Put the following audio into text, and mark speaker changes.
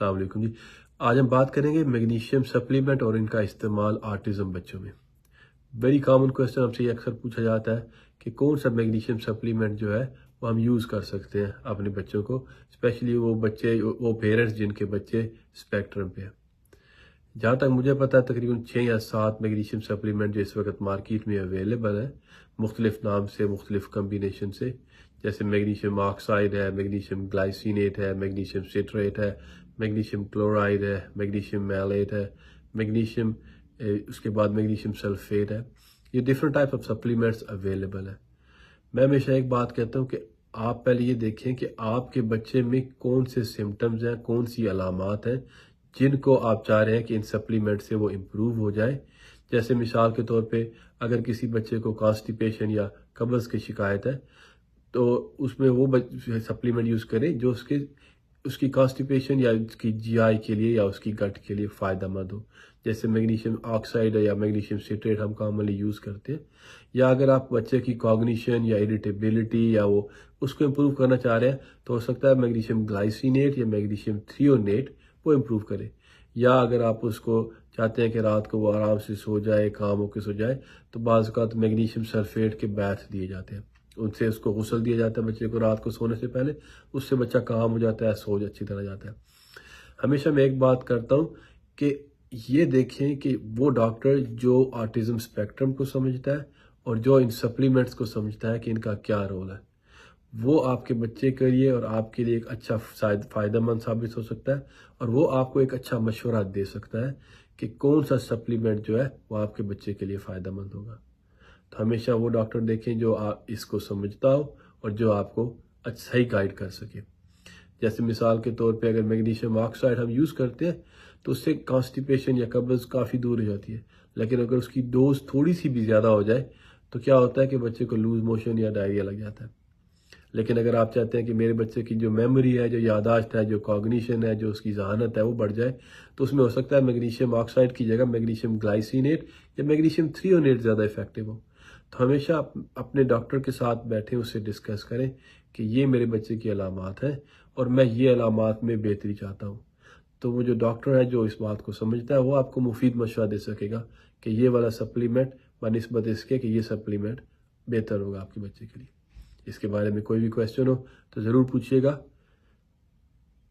Speaker 1: अस्सलाम वालेकुम जी। आज हम बात करेंगे मैग्नीशियम सप्लीमेंट और इनका इस्तेमाल ऑटिज्म बच्चों में। वेरी कॉमन क्वेश्चन हमसे ये अक्सर पूछा जाता है कि कौन सा मैग्नीशियम सप्लीमेंट जो है वो हम यूज़ कर सकते हैं अपने बच्चों को, स्पेशली वो पेरेंट्स जिनके बच्चे स्पेक्ट्रम पे हैं। जहाँ तक मुझे पता है तकरीबन 6 या 7 मैग्नीशियम सप्लीमेंट जो इस वक्त मार्केट में अवेलेबल है, मुख्तलिफ नाम से, मुख्तलिफ कम्बिनेशन से, जैसे मैग्नीशियम ऑक्साइड है, मैग्नीशियम ग्लाइसिनेट है, मैग्नीशियम सिट्रेट है, मैग्नीशियम क्लोराइड है, मैग्नीशियम मैलेट है, मैग्नीशियम उसके बाद मैग्नीशियम सल्फेट है। ये different type of supplements available है। मैं हमेशा एक बात कहता हूँ कि आप पहले ये देखें कि आपके बच्चे में कौन से सिम्टम्स हैं, कौन सी अलामात हैं जिनको आप चाह रहे हैं कि इन सप्लीमेंट से वो इम्प्रूव हो जाए। जैसे मिसाल के तौर पे अगर किसी बच्चे को कॉन्स्टिपेशन या कब्ज़ की शिकायत है तो उसमें वो सप्लीमेंट यूज़ करें जो उसकी कॉन्स्टिपेशन या उसकी जीआई के लिए या उसकी गट के लिए फ़ायदेमंद हो। जैसे मैग्नीशियम ऑक्साइड या मैग्नीशियम सिट्रेट हम कॉमनली यूज़ करते हैं। या अगर आप बच्चे की कॉग्निशन या इरिटेबिलिटी या वो उसको इम्प्रूव करना चाह रहे हैं तो हो सकता है मैग्नीशियम ग्लाइसिनेट या मैग्नीशियम थ्रियोनेट वो इम्प्रूव करे। या अगर आप उसको चाहते हैं कि रात को वो आराम से सो जाए, काम होकर सो जाए, तो बाज़ औक़ात मैग्नीशियम सल्फेट के बैथ दिए जाते हैं। उनसे उसको गुस्ल दिया जाता है बच्चे को रात को सोने से पहले, उससे बच्चा काम हो जाता है, सोच अच्छी तरह जाता है। हमेशा मैं एक बात करता हूँ कि ये देखें कि वो डॉक्टर जो ऑटिज्म स्पेक्ट्रम को समझता है और जो इन सप्लीमेंट्स को समझता है कि इनका क्या रोल है, वो आपके बच्चे के लिए और आपके लिए एक अच्छा फ़ायदेमंद साबित हो सकता है और वो आपको एक अच्छा मशवरा दे सकता है कि कौन सा सप्लीमेंट जो है वो आपके बच्चे के लिए फ़ायदेमंद होगा। तो हमेशा वो डॉक्टर देखें जो आप इसको समझता हो और जो आपको सही गाइड कर सके। जैसे मिसाल के तौर पे अगर मैग्नीशियम ऑक्साइड हम यूज़ करते हैं तो उससे कॉन्स्टिपेशन या कब्ज़ काफ़ी दूर हो जाती है, लेकिन अगर उसकी डोज थोड़ी सी भी ज़्यादा हो जाए तो क्या होता है कि बच्चे को लूज मोशन या डायरिया लग जाता है। लेकिन अगर आप चाहते हैं कि मेरे बच्चे की जो मेमोरी है, जो याददाश्त है, जो कॉग्निशन है, जो उसकी ज़हानत है वो बढ़ जाए, तो उसमें हो सकता है मैग्नीशियम ऑक्साइड की जगह मैग्नीशियम ग्लाइसिनेट या मैग्नीशियम थ्रियोनेट ज़्यादा इफेक्टिव हो। तो हमेशा अपने डॉक्टर के साथ बैठें, उससे डिस्कस करें कि ये मेरे बच्चे की अलामात हैं और मैं ये अलामात में बेहतरी चाहता हूँ। तो वो जो डॉक्टर है जो इस बात को समझता है वो आपको मुफीद मशवरा दे सकेगा कि ये वाला सप्लीमेंट बनिस्बत इसके कि ये सप्लीमेंट बेहतर होगा आपके बच्चे के लिए। इसके बारे में कोई भी क्वेश्चन हो तो ज़रूर पूछिएगा।